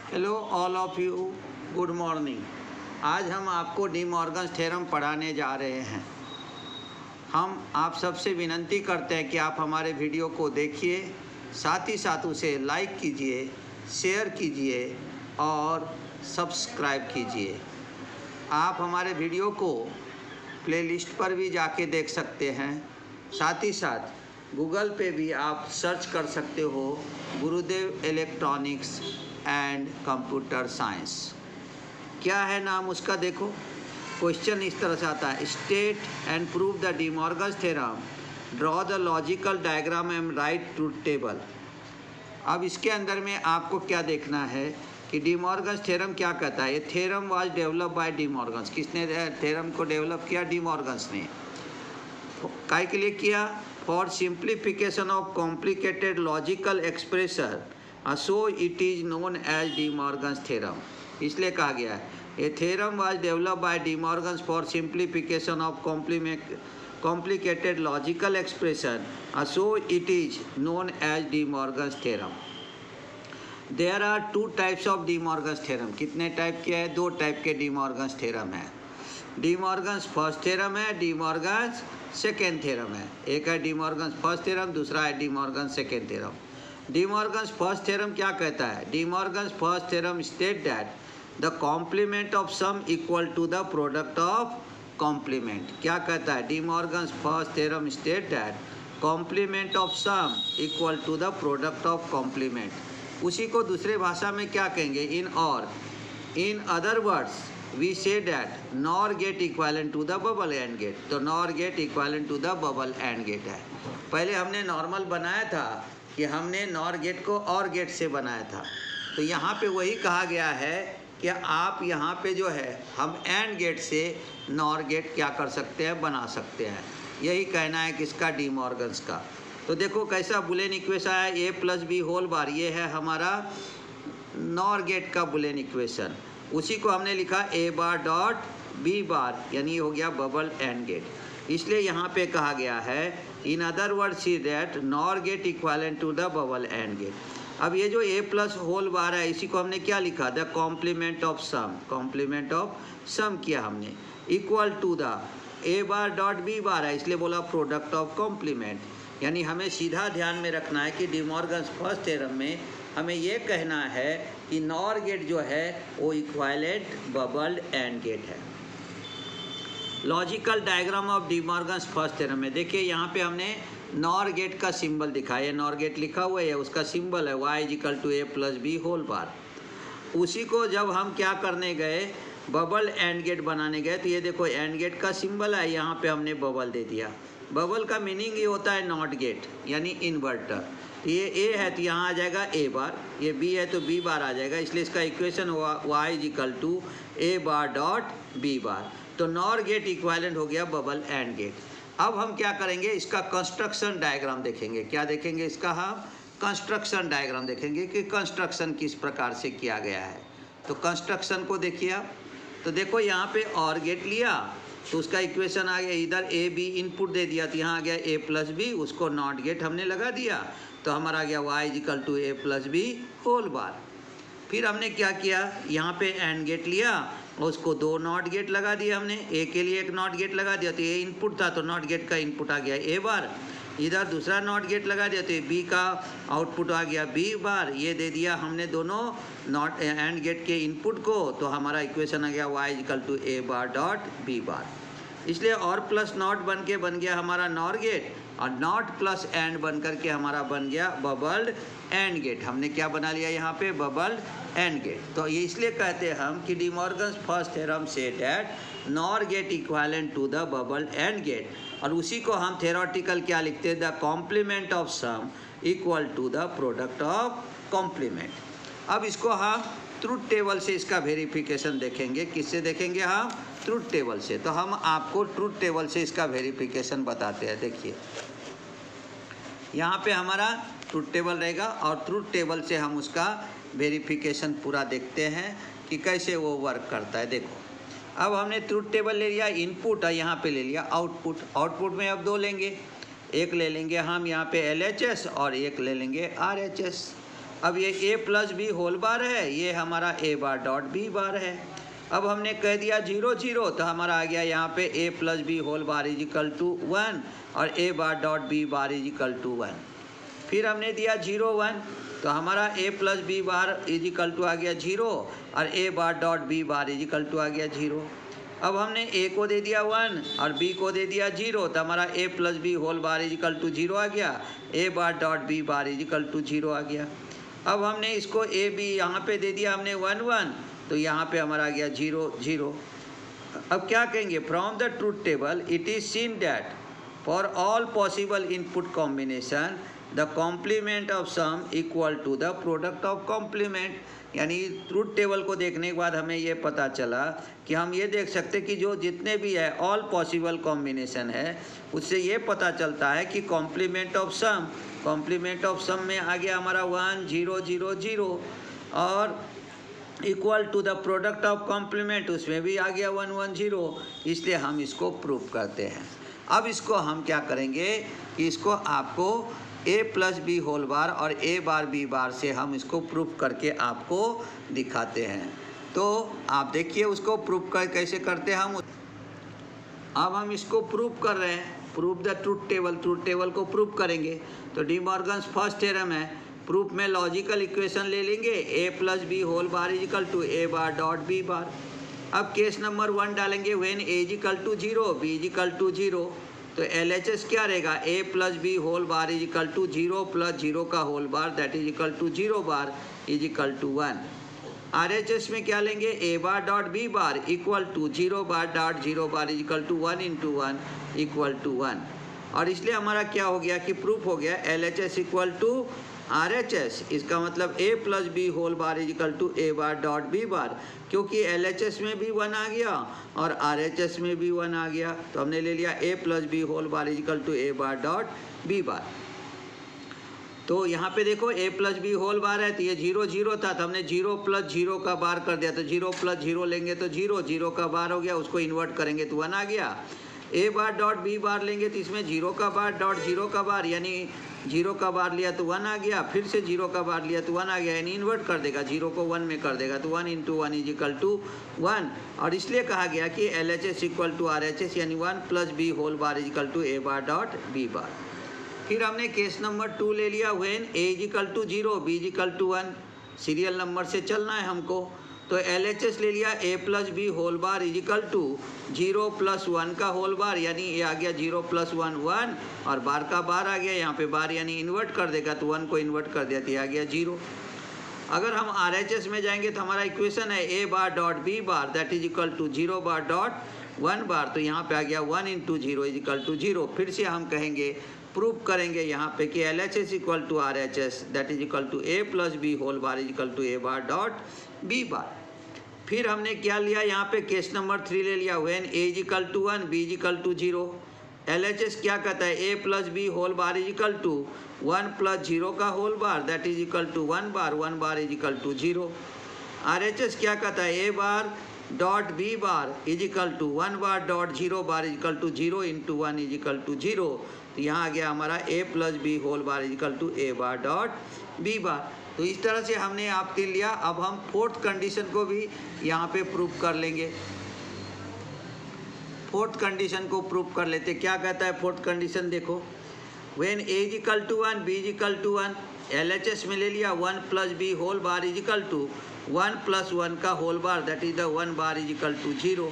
Hello all of you, good morning. आज हम आपको डी मॉर्गन्स थ्योरम पढ़ाने जा रहे हैं। हम आप सबसे विनती करते हैं कि आप हमारे वीडियो को देखिए, साथ ही साथ उसे लाइक कीजिए, शेयर कीजिए और सब्सक्राइब कीजिए। आप हमारे वीडियो को प्लेलिस्ट पर भी जाके देख सकते हैं। साथ ही साथ गूगल पे भी आप सर्च कर सकते हो, गुरुदेव इलेक्ट्रॉनिक्स एंड कंप्यूटर साइंस। क्या है नाम उसका, देखो। क्वेश्चन इस तरह से आता है, state and prove the D Morgan's theorem, draw the logical diagram and right truth table. अब इसके अंदर में आपको क्या देखना है कि डी मॉर्गन्स थ्योरम क्या कहता है। ये theorem was develop by De Morgan's. किसने थ्योरम को डेवलप किया? डी मॉर्गन्स ने। काय के लिए किया? For simplification of complicated logical expression, so it is known as De Morgan's theorem. इसलिए कहा गया है ये theorem was develop by De Morgan's for simplification of complicated logical expression, so it is known as De Morgan's theorem. There are two types of De Morgan's theorem. कितने type के हैं? दो type के De Morgan's theorem है। De Morgan's first theorem है, De Morgan's second theorem है। एक है De Morgan's फर्स्ट थ्योरम, दूसरा है De Morgan's second theorem. De Morgan's first theorem क्या कहता है? De Morgan's first theorem state that the complement of sum equal to the product of complement. क्या कहता है? De Morgan's first theorem state that complement of sum equal to the product of complement. उसी को दूसरे भाषा में क्या कहेंगे? In other words we say that NOR gate equivalent to the bubble AND gate. तो NOR gate equivalent to the bubble AND gate है। पहले हमने नॉर्मल बनाया था कि हमने नॉर गेट को और गेट से बनाया था। तो यहाँ पे वही कहा गया है कि आप यहाँ पे जो है हम एंड गेट से नॉर गेट क्या कर सकते हैं? बना सकते हैं। यही कहना है किसका? डी मॉर्गन्स का। तो देखो कैसा बुलियन इक्वेशन है, ए प्लस बी होल बार। ये है हमारा नॉर गेट का बुलियन इक्वेशन। उसी को हमने लिखा ए बार डॉट बी बार, यानी हो गया बबल एंड गेट। इसलिए यहाँ पे कहा गया है in other word see that NOR gate equivalent to the bubble AND gate. अब ये जो ए प्लस होल बार है, इसी को हमने क्या लिखा? The complement of sum. Complement of sum किया हमने, equal to the A bar dot B bar है, इसलिए बोला प्रोडक्ट ऑफ कॉम्प्लीमेंट। यानी हमें सीधा ध्यान में रखना है कि डी मॉर्गन्स फर्स्ट थ्योरम में हमें ये कहना है कि नॉर गेट जो है वो इक्वालेंट बबल्ड एंड गेट है। Logical diagram of De Morgan's first theorem में देखिए, यहाँ पे हमने नॉर गेट का सिंबल दिखाया। नॉर गेट लिखा हुआ है, उसका सिंबल है y equal to A plus B whole bar. उसी को जब हम क्या करने गए, बबल एंड गेट बनाने गए, तो ये देखो एंड गेट का सिंबल है, यहाँ पे हमने बबल दे दिया। बबल का मीनिंग ये होता है नॉट गेट, यानी इन्वर्टर। ये ए है तो यहाँ आ जाएगा ए बार, ये बी है तो बी बार आ जाएगा। इसलिए इसका इक्वेशन हुआ y equal to A bar dot B bar. तो नॉर गेट इक्वालेंट हो गया बबल एंड गेट। अब हम क्या करेंगे, इसका कंस्ट्रक्शन डायग्राम देखेंगे। क्या देखेंगे? इसका हम कंस्ट्रक्शन डायग्राम देखेंगे कि कंस्ट्रक्शन किस प्रकार से किया गया है। तो कंस्ट्रक्शन को देखिए आप। तो देखो यहाँ पे और गेट लिया तो उसका इक्वेशन आ गया, इधर ए बी इनपुट दे दिया तो यहाँ आ गया ए प्लस बी, उसको नॉट गेट हमने लगा दिया तो हमारा आ गया y equal to A plus B whole bar. फिर हमने क्या किया, यहाँ पे एंड गेट लिया और उसको दो नॉट गेट लगा दिया हमने। ए के लिए एक नॉट गेट लगा दिया तो ए इनपुट था तो नॉट गेट का इनपुट आ गया ए बार। इधर दूसरा नॉट गेट लगा दिया तो बी का आउटपुट आ गया बी बार। ये दे दिया हमने दोनों नॉट एंड गेट के इनपुट को, तो हमारा इक्वेशन आ गया y equal to A bar dot B bar. इसलिए और प्लस नॉट बन गया हमारा नॉर गेट, और नॉट प्लस एंड बन करके हमारा बन गया बबल्ड एंड गेट। हमने क्या बना लिया यहाँ पे? Bubbled AND gate. तो ये इसलिए कहते हैं हम कि De Morgan's first theorem say that NOR gate equivalent to the bubble AND gate. और उसी को हम थ्योरेटिकल क्या लिखते हैं? The complement of sum equal to the product of complement. अब इसको हम ट्रूथ टेबल से इसका वेरिफिकेशन देखेंगे। किससे देखेंगे? हम ट्रूथ टेबल से। तो हम आपको ट्रूथ टेबल से इसका वेरिफिकेशन बताते हैं। देखिए यहाँ पे हमारा ट्रूथ टेबल रहेगा और ट्रूथ टेबल से हम उसका वेरिफिकेशन पूरा देखते हैं कि कैसे वो वर्क करता है। देखो अब हमने ट्रूथ टेबल ले लिया इनपुट और यहाँ पे ले लिया आउटपुट। आउटपुट में अब दो लेंगे, एक ले लेंगे हम यहाँ पे LHS और एक ले लेंगे RHS। अब ये ए प्लस बी होल बार है, ये हमारा ए बार डॉट बी बार है। अब हमने कह दिया 0 0, तो हमारा आ गया यहाँ पे A plus B whole bar is equal to 1 और A bar dot B bar is equal to 1। फिर हमने दिया 0 1, तो हमारा A plus B bar is equal to आ गया 0 और A bar dot B bar is equal to आ गया 0। अब हमने ए को दे दिया 1 और बी को दे दिया 0, तो हमारा A plus B whole bar is equal to 0 आ गया, A bar dot B bar is equal to 0 आ गया। अब हमने इसको ए बी यहाँ पे दे दिया हमने 1 1, तो यहाँ पे हमारा आ गया 0 0। अब क्या कहेंगे, from the truth table it is seen that for all possible input combination the complement of sum equal to the product of complement. यानी ट्रूथ टेबल को देखने के बाद हमें ये पता चला कि हम ये देख सकते कि जो जितने भी है ऑल पॉसिबल कॉम्बिनेशन है, उससे ये पता चलता है कि कॉम्प्लीमेंट ऑफ सम में आ गया हमारा 1 0 0 0 और equal to the product of complement उसमें भी आ गया 1 1 0, इसलिए हम इसको प्रूव करते हैं। अब इसको हम क्या करेंगे कि इसको आपको ए प्लस बी होल बार और ए बार बी बार से हम इसको प्रूफ करके आपको दिखाते हैं। तो आप देखिए उसको प्रूफ कर कैसे करते हैं हम। अब हम इसको प्रूफ कर रहे हैं, प्रूफ द ट्रूथ टेबल को प्रूफ करेंगे। तो डी मॉर्गन्स फर्स्ट थ्योरम है, प्रूफ में लॉजिकल इक्वेशन ले लेंगे A plus B whole bar is equal to A bar dot B bar. अब केस नंबर 1 डालेंगे, when A is equal to 0 B is equal to 0, तो LHS क्या रहेगा, A plus B whole bar is equal to 0 plus 0 का whole bar that is equal to 0 bar is equal to 1। RHS में क्या लेंगे, A bar dot B bar equal to 0 bar dot 0 bar is equal to 1 into 1 equal to 1। और इसलिए हमारा क्या हो गया कि प्रूफ हो गया LHS इक्वल टू RHS। इसका मतलब A plus B whole bar is equal to A bar dot B bar, क्योंकि LHS में भी 1 आ गया और RHS में भी 1 आ गया, तो हमने ले लिया A plus B whole bar is equal to A bar dot B bar. तो यहाँ पे देखो A plus B whole bar है, तो ये 0 0 था, तो हमने 0 प्लस 0 का बार कर दिया, तो 0 प्लस 0 लेंगे तो 0 0 का बार हो गया, उसको इन्वर्ट करेंगे तो 1 आ गया। ए बार डॉट बी बार लेंगे तो इसमें 0 का बार डॉट 0 का बार, यानी 0 का बार लिया तो 1 आ गया, फिर से 0 का बार लिया तो 1 आ गया, यानी इन्वर्ट कर देगा, 0 को 1 में कर देगा, तो 1 इंटू 1 इज इक्वल टू 1। और इसलिए कहा गया कि LHS इक्वल टू RHS, यानी 1 plus B whole bar is equal to A bar dot B bar. फिर हमने केस नंबर 2 ले लिया, when A is equal to 0 B is equal to 1। Serial number से चलना है हमको, तो LHS ले लिया A plus B whole bar is equal to 0 plus 1 का होल बार, यानी ये आ गया 0 प्लस 1 1 और बार का बार आ गया, यहाँ पे बार यानी इन्वर्ट कर देगा, तो 1 को इन्वर्ट कर दिया तो ये आ गया 0। अगर हम RHS में जाएंगे तो हमारा इक्वेशन है A bar dot B bar that is equal to 0 bar dot 1 bar, तो यहाँ पे आ गया 1 इंटू 0 इज इक्वल टू 0। फिर से हम कहेंगे प्रूव करेंगे यहाँ पे कि LHS equal to RHS that is equal to A plus B whole bar is equal to A bar dot B bar. फिर हमने क्या लिया यहाँ पे केस नंबर 3 ले लिया, when A is equal to 1 B is equal to 0। LHS क्या कहता है, A plus B whole bar is equal to 1 plus 0 का whole bar that is equal to 1 bar is equal to 0। RHS क्या कहता है, A bar dot B bar is equal to 1 bar dot 0 bar is equal to 0 into 1 is equal to 0। तो यहाँ आ गया हमारा A plus B whole bar is equal to A bar dot B bar. तो इस तरह से हमने आपके लिया। अब हम फोर्थ कंडीशन को भी यहाँ पे प्रूफ कर लेंगे। फोर्थ कंडीशन को प्रूफ कर लेते। क्या कहता है फोर्थ कंडीशन, देखो, when A is equal to 1 B is equal to 1, LHS में ले लिया 1 plus B whole bar is equal to 1 plus 1 का whole bar that is the 1 bar is equal to 0।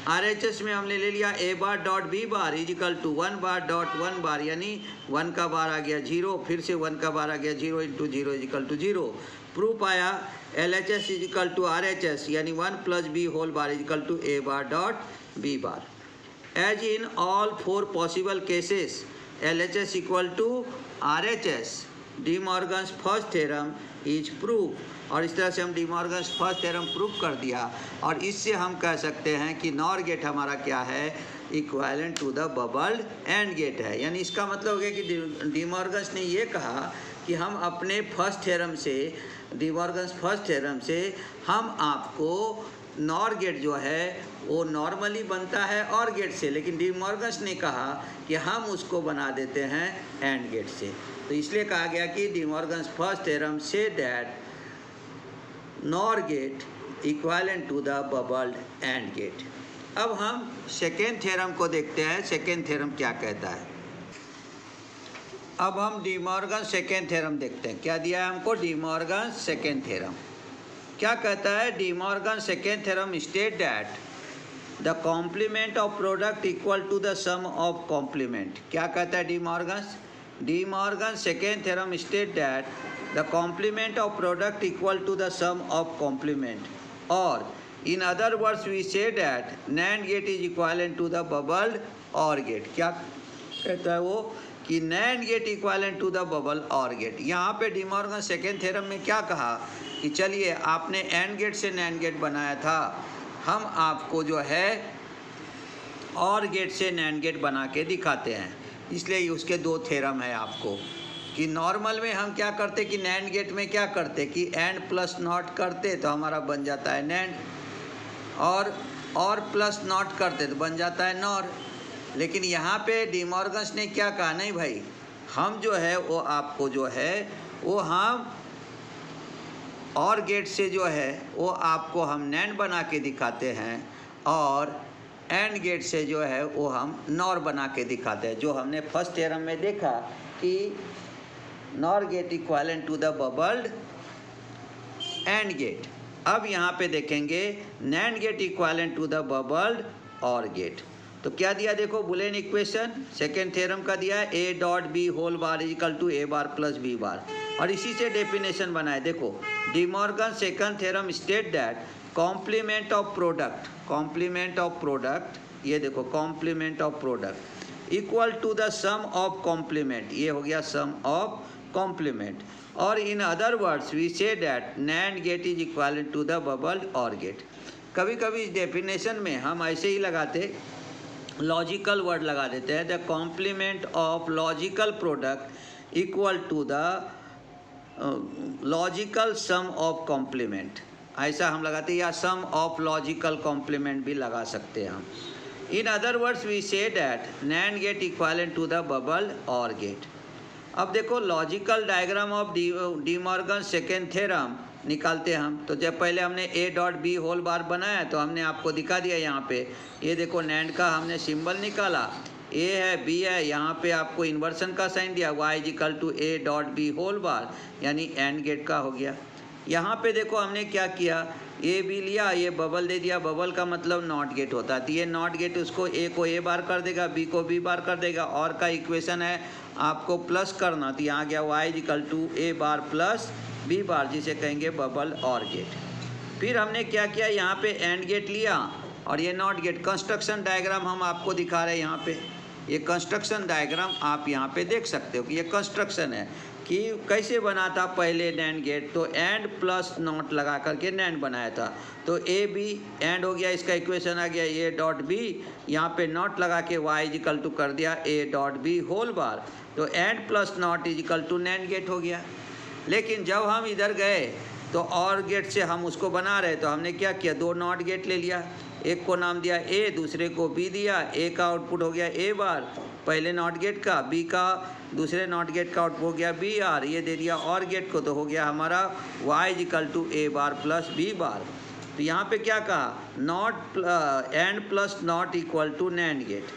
RHS में हमने ले लिया A bar dot B bar is equal to 1 bar dot 1 bar, यानी 1 का बार आ गया 0, फिर से 1 का बार आ गया 0 into 0 is equal to 0। Proof आया LHS is equal to RHS, यानी 1 plus B whole bar is equal to A bar dot B bar. As in all 4 possible cases LHS equal to RHS, De Morgan's first theorem is proof. और इस तरह से हम De Morgan's first theorem proof कर दिया। और इससे हम कह सकते हैं कि नॉर गेट हमारा क्या है, equivalent to the bubbled AND gate है। यानी इसका मतलब हो गया कि डी मॉर्गन्स ने ये कहा कि हम अपने फर्स्ट थ्योरम से, डी मॉर्गन्स फर्स्ट थ्योरम से हम आपको नॉर गेट जो है वो नॉर्मली बनता है और गेट से, लेकिन डी मॉर्गन्स ने कहा कि हम उसको बना देते हैं एंड गेट से। तो इसलिए कहा गया कि De Morgan's first theorem say that NOR gate equivalent to the bubbled AND gate. अब हम सेकेंड थ्योरम को देखते हैं, सेकेंड थ्योरम क्या कहता है। अब हम डी मॉर्गन सेकेंड थ्योरम देखते हैं। क्या दिया है हमको? डी मॉर्गन सेकेंड थ्योरम क्या कहता है? De Morgan second theorem state that the complement of product equal to the sum of complement. क्या कहता है De Morgan? De Morgan second theorem state that the complement of product equal to the sum of complement, और in other words we say that NAND gate is equivalent to the bubbled OR gate. क्या कहता है वो? कि NAND gate equivalent to the bubble OR gate. यहाँ पे D Morgan second theorem में क्या कहा कि चलिए आपने एंड गेट से नैंड गेट बनाया था, हम आपको जो है और गेट से नैंड गेट बना के दिखाते हैं। इसलिए उसके दो थ्योरम है आपको कि नॉर्मल में हम क्या करते कि नैंड गेट में क्या करते कि एंड प्लस नॉट करते तो हमारा बन जाता है नैंड, और प्लस नॉट करते तो बन जाता है नॉर। लेकिन यहाँ पे डी मॉर्गन्स ने क्या कहा? नहीं भाई, हम जो है वो आपको जो है वो हम और गेट से जो है वो आपको हम नैंड बना के दिखाते हैं, और एंड गेट से जो है वो हम नॉर बना के दिखाते हैं। जो हमने फर्स्ट थ्योरम में देखा कि NOR gate equivalent to the bubbled AND gate. अब यहाँ पे देखेंगे NAND gate equivalent to the bubbled OR gate. तो क्या दिया देखो, बुलियन इक्वेशन सेकेंड थ्योरम का दिया है A dot B whole bar equal to A bar plus B bar, और इसी से डेफिनेशन बनाए। देखो De Morgan second theorem state that complement of product, ये देखो complement of product equal to the sum of complement, ये हो गया सम ऑफ कॉम्प्लीमेंट, और in other words we say that NAND gate is equivalent to the bubble OR gate. कभी कभी इस definition में हम ऐसे ही लगाते, लॉजिकल वर्ड लगा देते हैं, the complement of logical product equal to the logical sum of complement, ऐसा हम लगाते हैं, या सम ऑफ लॉजिकल कॉम्प्लीमेंट भी लगा सकते हैं हम। In other words we say that NAND gate equivalent to the bubble OR gate. अब देखो logical diagram of De Morgan second theorem निकालते हैं हम। तो जब पहले हमने A dot B whole bar बनाया तो हमने आपको दिखा दिया यहाँ पे, ये देखो नैंड का हमने सिंबल निकाला, ए है बी है, यहाँ पे आपको इन्वर्सन का साइन दिया y is equal to A dot B whole bar, यानी एंड गेट का हो गया। यहाँ पे देखो हमने क्या किया, ए बी लिया, ये बबल दे दिया, बबल का मतलब नॉट गेट होता है, तो ये नॉट गेट उसको ए को ए बार कर देगा, बी को बी बार कर देगा, और का इक्वेशन है आपको प्लस करना, तो यहाँ गया y is equal to A bar plus B bar, जिसे कहेंगे बबल और गेट। फिर हमने क्या किया, यहाँ पे एंड गेट लिया और ये नॉट गेट। कंस्ट्रक्शन डायग्राम हम आपको दिखा रहे हैं यहाँ पे, ये कंस्ट्रक्शन डायग्राम आप यहाँ पे देख सकते हो कि ये कंस्ट्रक्शन है कि कैसे बना था पहले नैंड गेट। तो एंड प्लस नॉट लगा करके नैंड बनाया था, तो ए बी एंड हो गया, इसका इक्वेशन आ गया ए डॉट बी, यहाँ पे नॉट लगा के y इज इक्वल टू कर दिया A dot B whole bar, तो AND plus NOT is equal to NAND gate हो गया। लेकिन जब हम इधर गए तो और गेट से हम उसको बना रहे, तो हमने क्या किया, दो नॉट गेट ले लिया, एक को नाम दिया ए, दूसरे को बी दिया। ए का आउटपुट हो गया ए बार पहले नॉट गेट का, बी का दूसरे नॉट गेट का आउटपुट हो गया बी आर, ये दे दिया और गेट को, तो हो गया हमारा y is equal to A bar plus B bar. तो यहाँ पे क्या कहा, not AND plus not equal to NAND gate,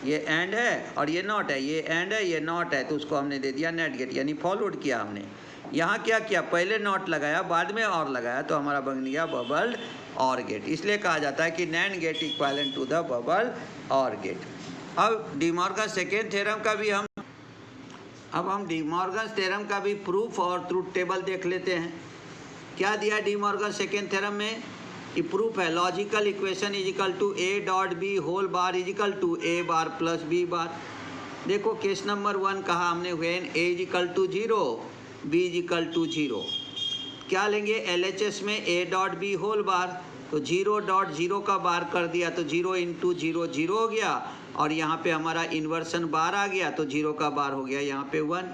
ये एंड है और ये नॉट है, ये एंड है ये नॉट है, तो उसको हमने दे दिया नैंड गेट, यानी फॉलोड किया हमने। यहाँ क्या किया, पहले नॉट लगाया बाद में और लगाया, तो हमारा बन गया बबल और गेट। इसलिए कहा जाता है कि NAND gate equivalent to the bubble OR gate. अब डी मॉर्गन सेकेंड थ्योरम का भी हम डी मॉर्गन थ्योरम का भी प्रूफ और ट्रूथ टेबल देख लेते हैं। क्या दिया डी मॉर्गन सेकेंड थ्योरम में कि प्रूफ है, logical equation is equal to A dot B whole bar is equal to A bar plus B bar. देखो केस नंबर 1 कहा हमने, when A is equal to 0 B is equal to 0। क्या लेंगे, LHS में A dot B whole bar, तो 0 dot 0 का बार कर दिया, तो 0 इंटू 0 0 हो गया, और यहाँ पे हमारा इन्वर्सन बार आ गया, तो 0 का बार हो गया यहाँ पे 1।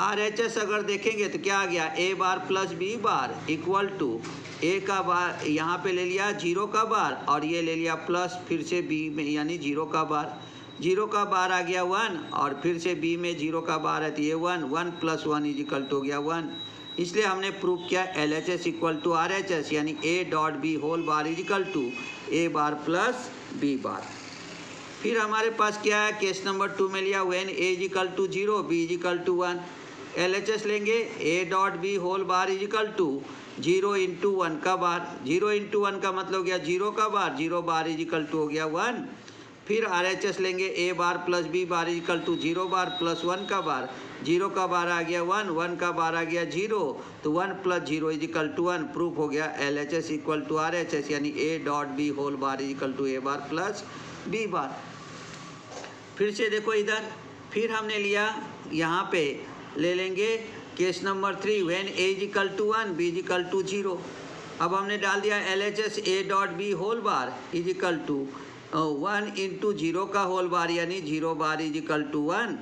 RHS अगर देखेंगे तो क्या आ गया, A bar plus B bar equal to A का बार यहाँ पे ले लिया 0 का बार, और ये ले लिया प्लस फिर से बी में यानी 0 का बार। जीरो का बार आ गया 1 और फिर से बी में जीरो का बार है तो ये 1 प्लस 1 इज इक्वल टू हो गया 1। इसलिए हमने प्रूव किया LHS इक्वल टू RHS यानी A dot B whole bar is equal to A bar plus B bar. फिर हमारे पास क्या है, केस नंबर 2 में लिया when A is equal to 0 B is equal to 1। LHS लेंगे A dot B whole bar is equal to 0 into 1 का bar. 0 into 1 का मतलब हो गया 0 का bar, 0 bar is equal to हो गया 1। फिर RHS लेंगे A bar plus B bar is equal to 0 bar plus 1 का बार। 0 का बार आ गया 1, 1 का बार आ गया 0, तो 1 plus 0 is equal to 1। Proof हो गया LHS इक्वल टू RHS यानी A dot B whole bar is equal to A bar plus B bar. फिर से देखो इधर, फिर हमने लिया यहाँ पे ले लेंगे case number 3 when A is equal to 1 B is equal to 0। अब हमने डाल दिया LHS A dot B whole bar is equal to 1 into 0 का होल बार यानी 0 बार इज इक्वल टू 1।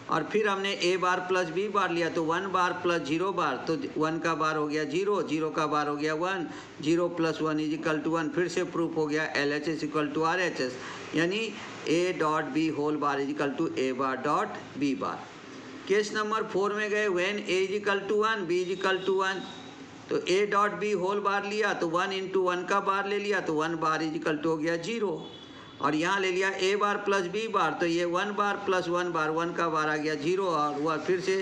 और फिर हमने A बार प्लस B बार लिया तो 1 बार प्लस 0 बार, तो 1 का बार हो गया 0, 0 का बार हो गया 1, 0 प्लस 1 इज इक्वल टू 1। फिर से प्रूफ हो गया LHS इक्वल टू RHS यानी A dot B whole bar is equal to A bar dot B bar. Case number 4 में गए when A is equal to 1 B is equal to 1, तो A dot B whole bar लिया तो 1 into 1 का बार ले लिया तो 1 बार इज इक्वल टू हो गया 0। और यहाँ ले लिया A बार प्लस B बार, तो ये 1 बार प्लस 1 बार, 1 का बार आ गया 0 और वह फिर से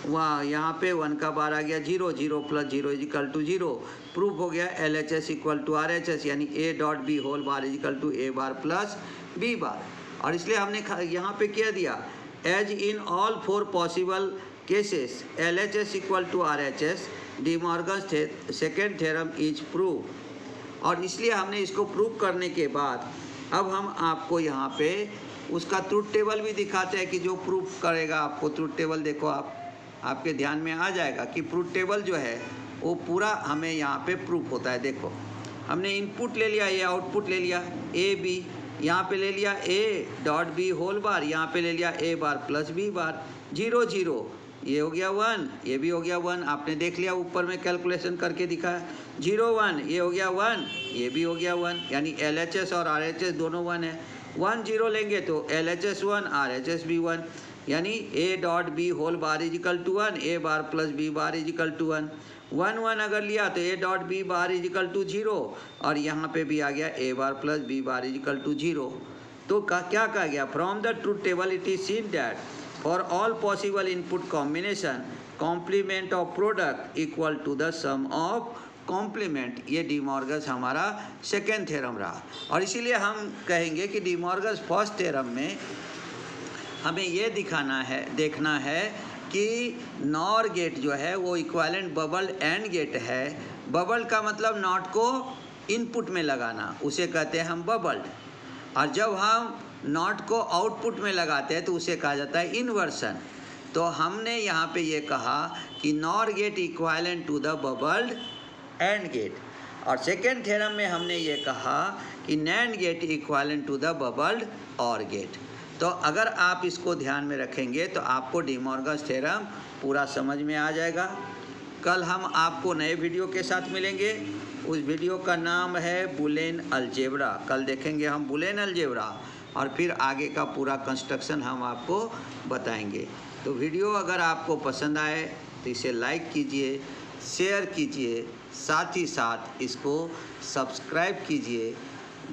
वहाँ यहाँ पे 1 का बार आ गया 0, 0 plus 0 is equal to 0। Proof हो गया LHS इक्वल टू RHS यानी A dot B whole bar is equal to A bar plus B bar. और इसलिए हमने यहाँ पे क्या दिया, as in all 4 possible cases LHS equal to RHS De Morgan second theorem is prove. और इसलिए हमने इसको प्रूव करने के बाद अब हम आपको यहाँ पे उसका ट्रुथ टेबल भी दिखाते हैं कि जो प्रूफ करेगा आपको ट्रुथ टेबल देखो आपके ध्यान में आ जाएगा कि ट्रुथ टेबल जो है वो पूरा हमें यहाँ पे प्रूफ होता है। देखो हमने इनपुट ले लिया, ये आउटपुट ले लिया A B, यहाँ पे ले लिया A dot B whole bar, यहाँ पे ले लिया A bar plus B bar, 0 0 ये हो गया 1, ये भी हो गया 1, आपने देख लिया ऊपर में कैलकुलेशन करके दिखाया। 0 1 ये हो गया 1, ये भी हो गया 1 यानी LHS और RHS दोनों 1 है। 1 0 लेंगे तो LHS 1 RHS भी 1 यानी A dot B whole bar is equal to 1 A bar plus B bar is equal to 1। 1 1 अगर लिया तो A dot B bar is equal to 0 और यहाँ पे भी आ गया A bar plus B bar is equal to 0। तो क्या कहा गया, from the truth table it is seen that for all possible input combination complement of product equal to the sum of complement. ये डी मॉर्गन्स हमारा second theorem रहा। और इसीलिए हम कहेंगे कि डी मॉर्गन्स फर्स्ट थ्योरम में हमें ये देखना है कि नॉर गेट जो है वो इक्विवेलेंट बबल एंड गेट है। बबल का मतलब नॉट को इनपुट में लगाना, उसे कहते हैं हम बबल्ड। और जब हम नॉट को आउटपुट में लगाते हैं तो उसे कहा जाता है इन्वर्सन। तो हमने यहाँ पे ये कहा कि NOR gate equivalent to the bubbled AND gate. और सेकेंड थ्योरम में हमने ये कहा कि NAND gate equivalent to the bubbled OR gate. तो अगर आप इसको ध्यान में रखेंगे तो आपको डी मॉर्गन्स थ्योरम पूरा समझ में आ जाएगा। कल हम आपको नए वीडियो के साथ मिलेंगे। उस वीडियो का नाम है बुलियन अलजेब्रा। कल देखेंगे हम बुलियन अलजेब्रा और फिर आगे का पूरा कंस्ट्रक्शन हम आपको बताएंगे। तो वीडियो अगर आपको पसंद आए तो इसे लाइक कीजिए, शेयर कीजिए, साथ ही साथ इसको सब्सक्राइब कीजिए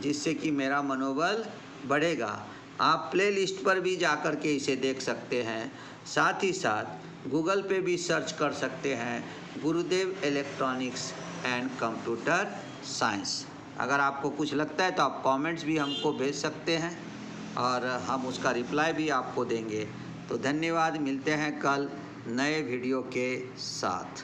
जिससे कि मेरा मनोबल बढ़ेगा। आप प्लेलिस्ट पर भी जाकर के इसे देख सकते हैं, साथ ही साथ गूगल पे भी सर्च कर सकते हैं गुरुदेव इलेक्ट्रॉनिक्स एंड कंप्यूटर साइंस। अगर आपको कुछ लगता है तो आप कमेंट्स भी हमको भेज सकते हैं और हम उसका रिप्लाई भी आपको देंगे। तो धन्यवाद, मिलते हैं कल नए वीडियो के साथ।